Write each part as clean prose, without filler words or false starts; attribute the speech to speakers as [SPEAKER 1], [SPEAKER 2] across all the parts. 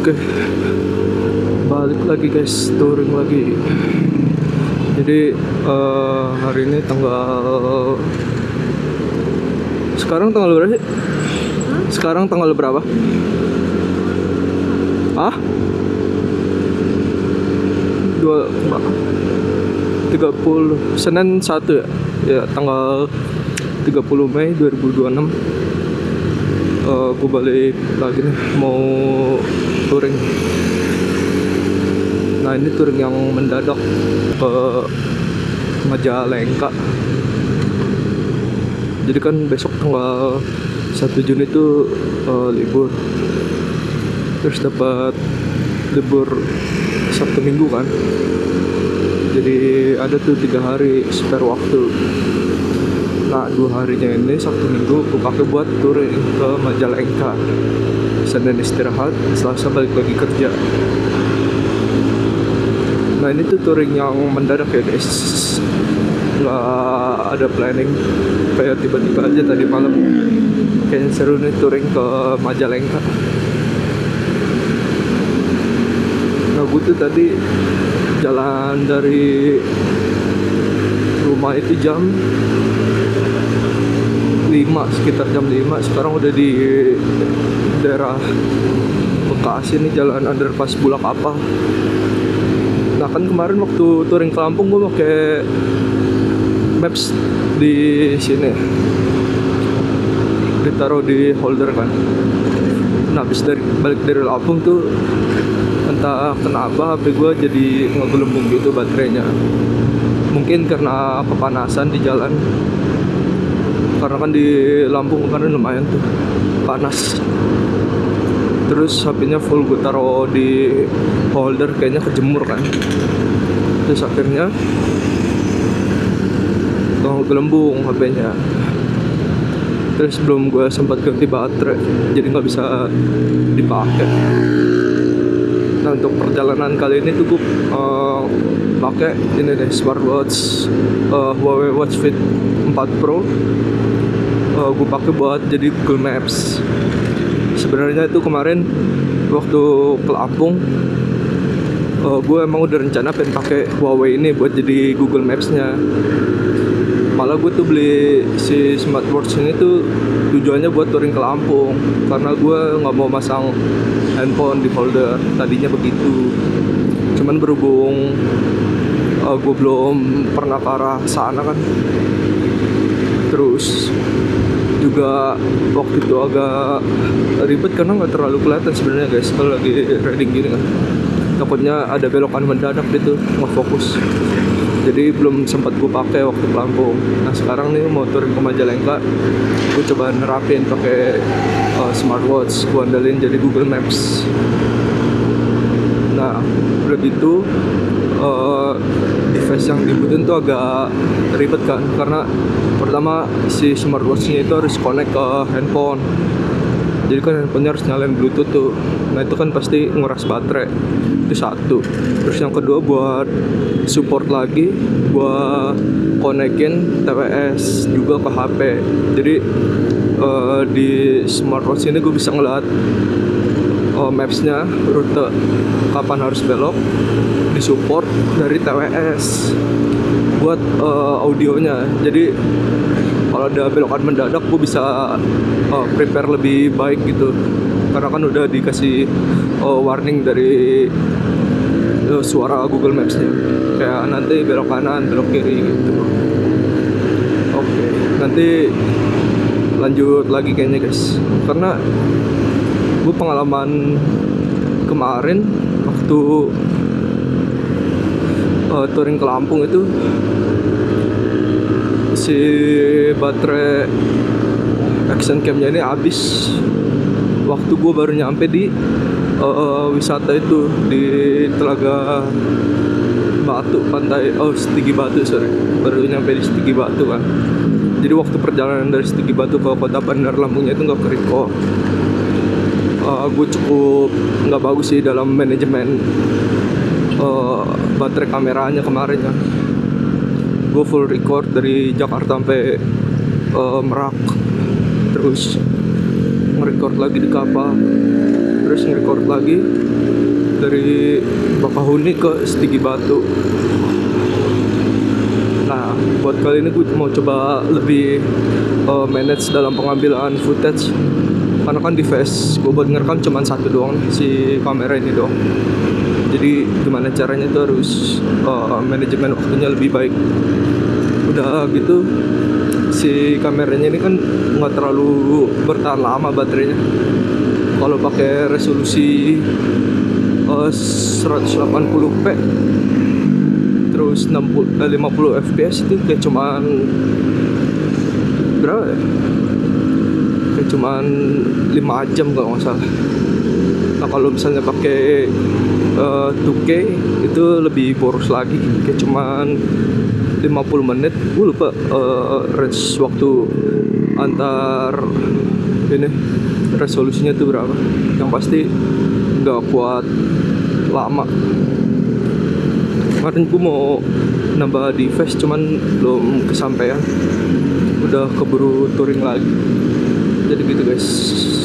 [SPEAKER 1] Oke, balik lagi guys, touring lagi. Jadi hari ini sekarang tanggal berapa sih? Sekarang tanggal berapa? Ah? 30 Senin 1 ya? Ya, tanggal 30 Mei 2026. Gue balik lagi nih, mau touring. Nah, ini touring yang mendadak ke Majalengka. Jadi kan besok tanggal 1 Juni itu libur. Terus dapat libur Sabtu Minggu kan. Jadi ada tuh 3 hari spare waktu. Nah, 2 harinya ini Sabtu Minggu gue pakai buat touring ke Majalengka. Senin istirahat, Selasa balik lagi kerja. Nah, ini tuh touring yang mendadak ya guys, nggak ada planning, kayak tiba-tiba aja tadi malam kayaknya seru nih touring ke Majalengka. Nah, gue tuh tadi jalan dari rumah itu jam 5, sekitar jam 5. Sekarang udah di daerah Bekasi nih, jalan underpass Bulak Apa. Nah, kan kemarin waktu touring ke Lampung gue pakai maps di sini, ditaruh di holder kan. Nah, habis balik dari Lampung tuh entah kenapa HP gue jadi ngegelembung gitu baterainya. Mungkin karena kepanasan di jalan, karena kan di Lampung kan lumayan tuh panas. Terus HP-nya full gue taruh di holder, kayaknya kejemur kan. Terus akhirnya gelembung HP-nya. Terus belum gue sempat ganti baterai, jadi nggak bisa dipakai. Nah, untuk perjalanan kali ini tuh gue pakai ini deh, smartwatch Huawei Watch Fit 4 Pro. Gue pakai buat jadi Google Maps. Sebenarnya itu kemarin waktu ke Lampung, gue emang udah rencana pengen pakai Huawei ini buat jadi Google Maps-nya. Malah gue tuh beli si smartwatch ini tuh tujuannya buat touring ke Lampung, karena gue nggak mau masang handphone di holder. Tadinya begitu, cuman berhubung gue belum pernah ke arah sana kan. Terus juga waktu itu agak ribet karena nggak terlalu kelihatan sebenarnya guys kalau lagi riding gini kan. Takutnya ada belokan mendadak gitu, nggak fokus. Jadi belum sempat gue pakai waktu ke Lampung. Nah, sekarang nih mau touring ke Majalengka, gue coba nerapin pakai smartwatch, gue andalin jadi Google Maps. Nah, udah gitu device yang dibutuhin tuh agak ribet kan, karena pertama si smartwatch-nya itu harus connect ke handphone. Jadi kan handphonenya harus nyalain Bluetooth tuh. Nah, itu kan pasti nguras baterai. Itu satu. Terus yang kedua, buat support lagi, buat konekin TWS juga ke HP. Jadi di smartwatch ini gue bisa ngeliat maps-nya, rute kapan harus belok, disupport dari TWS buat audionya. Jadi kalau ada belokan mendadak gue bisa prepare lebih baik gitu, karena kan udah dikasih warning dari suara Google Maps-nya, kayak nanti belok kanan, belok kiri gitu. Oke, nanti lanjut lagi kayaknya guys, karena gue pengalaman kemarin waktu touring ke Lampung itu, si baterai action cam-nya ini habis waktu gue baru nyampe di wisata itu, di Telaga Batu, pantai Setigi Batu, baru nyampe di Setigi Batu kan. Jadi waktu perjalanan dari Setigi Batu ke kota bandar Lampungnya itu nggak ke-record. Gue cukup nggak bagus sih dalam manajemen baterai kameranya kemarin ya. Gue full record dari Jakarta sampai Merak. Terus nge-record lagi di kapal, terus nge-record lagi dari Bakahuni ke Stigi Batu. Nah, buat kali ini gue mau coba lebih manage dalam pengambilan footage, karena kan device gue buat ngerekam cuma satu doang, si kamera ini doang. Jadi gimana caranya itu harus manajemen waktunya lebih baik. Udah gitu, si kameranya ini kan nggak terlalu bertahan lama baterainya. Kalau pakai resolusi 180p terus 50 fps itu kayak cuman berapa ya? Kayak cuman 5 jam kalau nggak salah. Nah kalau misalnya pakai 2K itu lebih boros lagi, kayak cuman 50 menit. Gue lupa range waktu antar ini resolusinya itu berapa. Yang pasti nggak kuat lama. Kemarin gue mau nambah device cuman belum kesampaian, udah keburu touring lagi. Jadi gitu guys,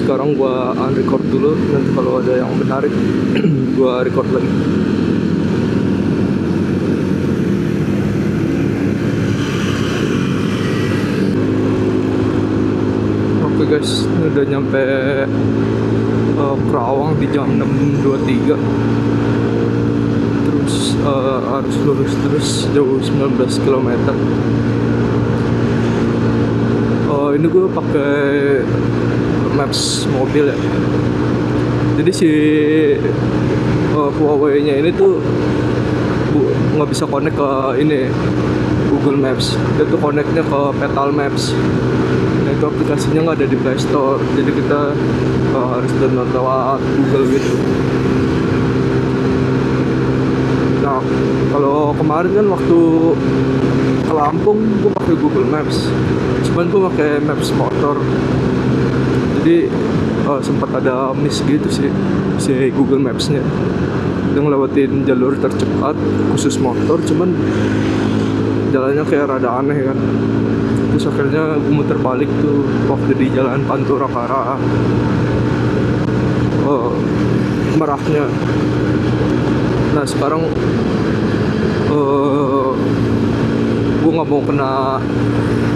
[SPEAKER 1] sekarang gue unrecord dulu, nanti kalau ada yang menarik gue record lagi. Oke guys, ini udah nyampe Kerawang di jam 6.23. Terus harus lurus terus jauh 19 km. Ini gue pakai maps mobil ya. Jadi si Huawei-nya ini tuh nggak bisa connect ke ini Google Maps. Dia tuh connect-nya ke Petal Maps. Nah itu aplikasinya nggak ada di Play Store. Jadi kita harus download lewat Google gitu. Nah kalau kemarin kan waktu ke Lampung gue pakai Google Maps, cuman gue pakai Maps motor. Jadi sempat ada miss gitu sih si Google Maps-nya. Dia ngelewatin jalur tercepat khusus motor, cuman jalannya kayak rada aneh kan. Terus akhirnya gue muter balik tuh waktu di jalan Pantura ke arah Meraknya. Nah sekarang gue nggak mau kena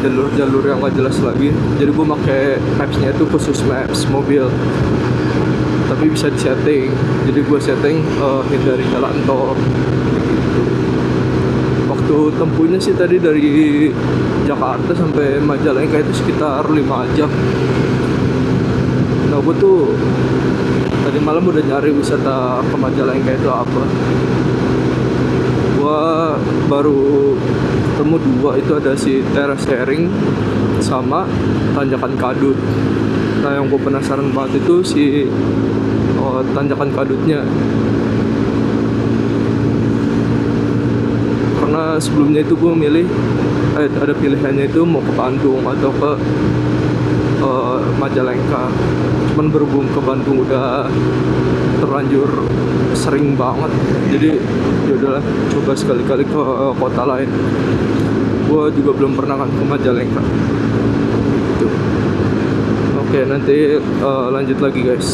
[SPEAKER 1] jalur-jalur yang gak jelas lagi, jadi gue pakai maps-nya itu khusus maps mobil, tapi bisa disetting. Jadi gue setting hindari jalan tol gitu. Waktu tempuhnya sih tadi dari Jakarta sampai Majalengka itu sekitar 5 jam. Nah gue tuh tadi malam udah nyari wisata ke Majalengka itu apa. Gua baru ketemu 2, itu ada si Teras Hering sama Tanjakan Kadut. Nah yang gue penasaran banget itu si Tanjakan Kadutnya, karena sebelumnya itu gue milih ada pilihannya itu mau ke Bandung atau ke Majalengka. Cuman berhubung ke Bandung udah terlanjur sering banget, jadi yaudahlah coba sekali-kali ke kota lain. Gue juga belum pernah kan ke Majalengka gitu. Oke nanti lanjut lagi guys.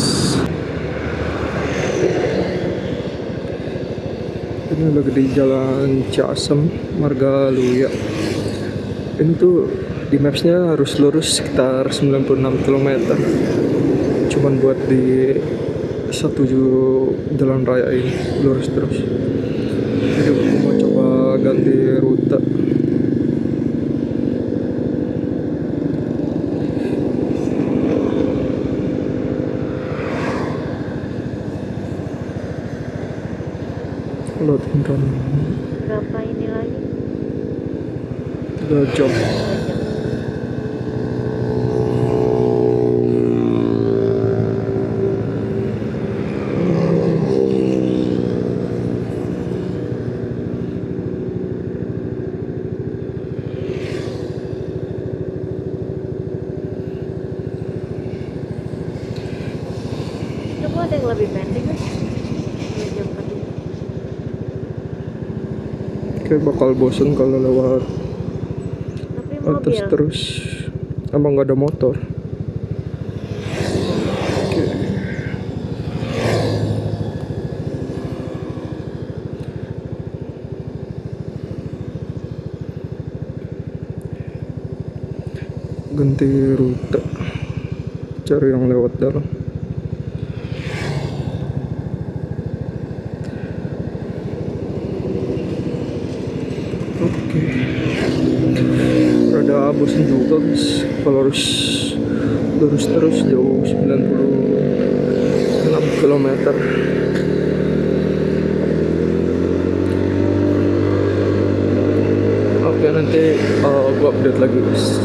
[SPEAKER 1] Ini lagi di jalan Ciasem Margaluya. Ini tuh di mapsnya harus lurus sekitar 96 km, cuman buat di satu jalan raya ini lurus terus. Jadi aku mau coba ganti rute. Loading run.
[SPEAKER 2] Berapa ini lagi?
[SPEAKER 1] 3 jam.
[SPEAKER 2] Coba ada yang lebih pendek kan? 2 jam lagi.
[SPEAKER 1] Kayak bakal bosen kalau lewat
[SPEAKER 2] Tapi
[SPEAKER 1] atas
[SPEAKER 2] mobil
[SPEAKER 1] terus. Emang nggak ada motor. ganti rute, cari yang lewat dalam. Oke, rada bosan juga guys kalau harus lurus terus jauh 96 km. Oke, nanti gua update lagi guys.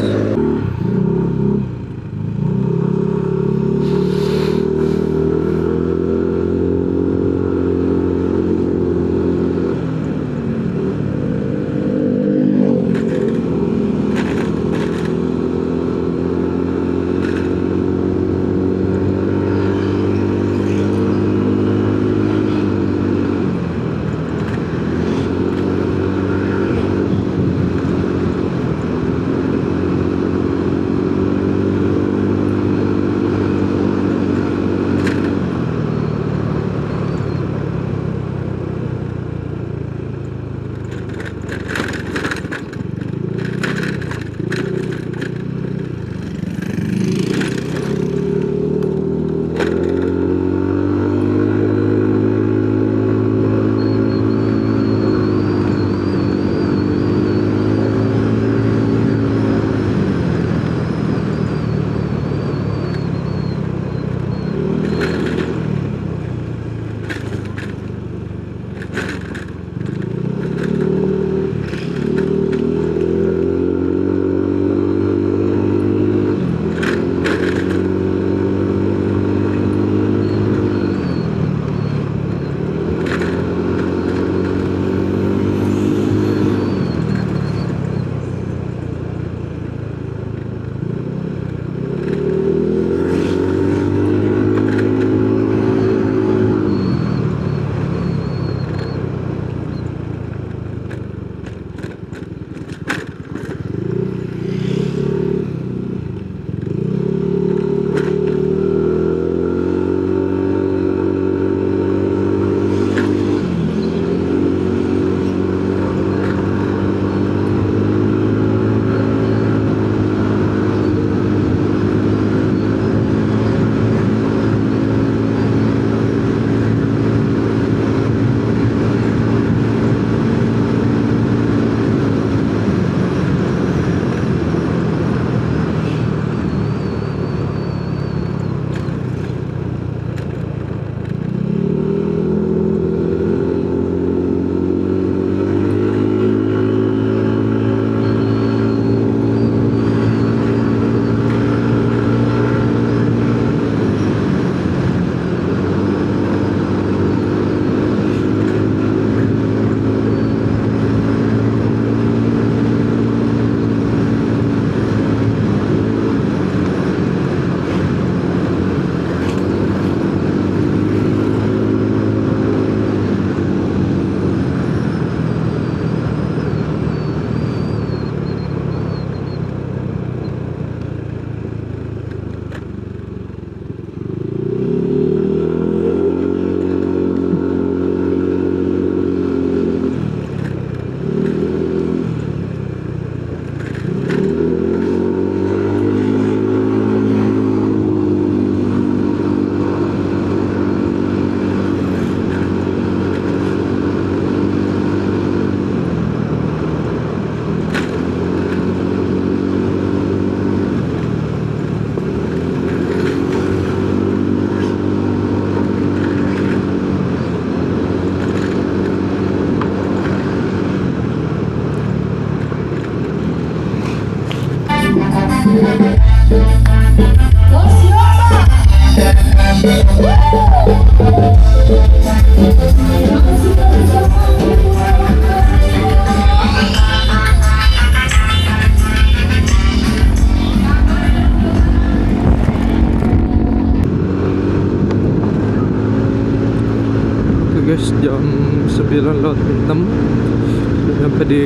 [SPEAKER 1] Guys, jam 9.06 udah nyampe di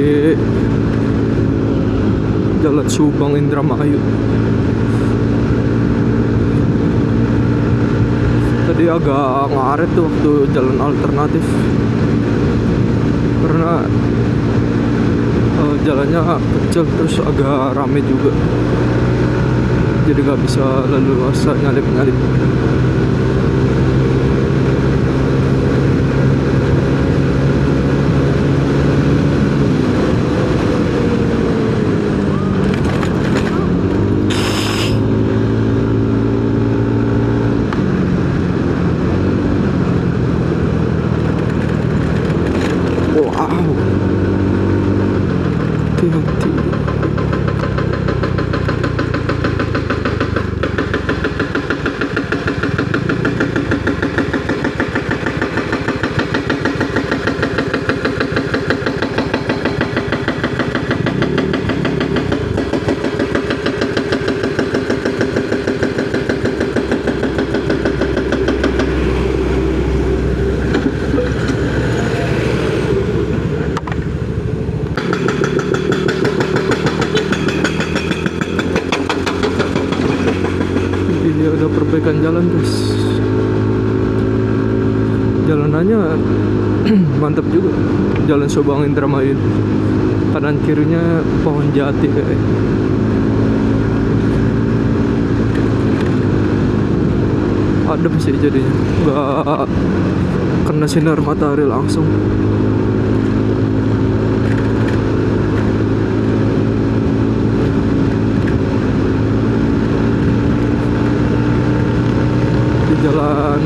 [SPEAKER 1] Jalan Subang Indramayu. Tadi agak ngaret tuh waktu jalan alternatif karena jalannya kecil terus agak rame juga. jadi nggak bisa leluasa nyalip-nyalip. Wow, hati-hati. Ini ada perbaikan jalan guys, jalanannya mantap juga. Jalan Subang Indramayu, kanan kirinya pohon jati kayak. Adem sih jadinya, nggak kena sinar matahari langsung. Di jalan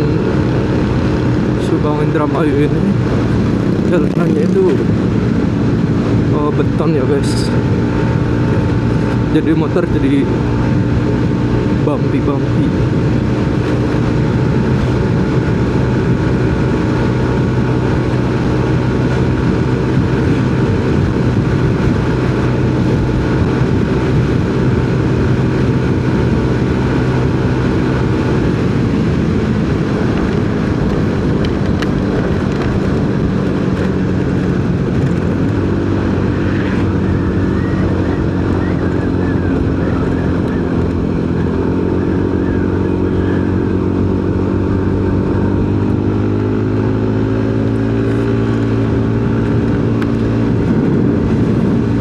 [SPEAKER 1] Subang Indramayu ini jalanannya itu beton ya guys, jadi motor jadi bumpy.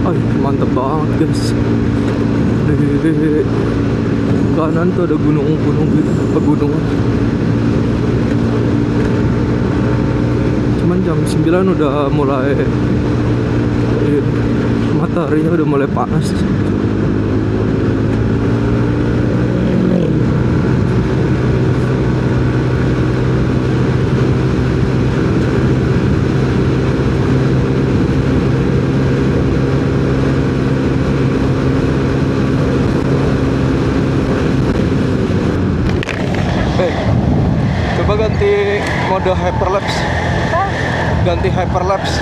[SPEAKER 1] Ay, mantap banget guys. Di kanan tuh ada gunung-gunung gitu, pegunungan. Cuman jam 9 udah mulai, mataharinya udah mulai panas. Coba ganti mode hyperlapse. Ganti hyperlapse.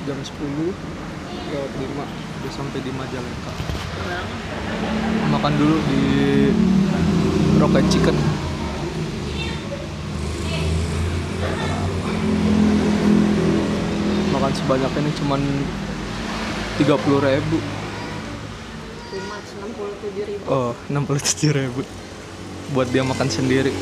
[SPEAKER 1] jam 10 lewat 5 udah sampai di Majalengka. Makan dulu di Rocket Chicken. Makan sebanyak ini cuman 30.000.
[SPEAKER 2] Cuma 67.000.
[SPEAKER 1] Oh, 67.000 buat dia makan sendiri.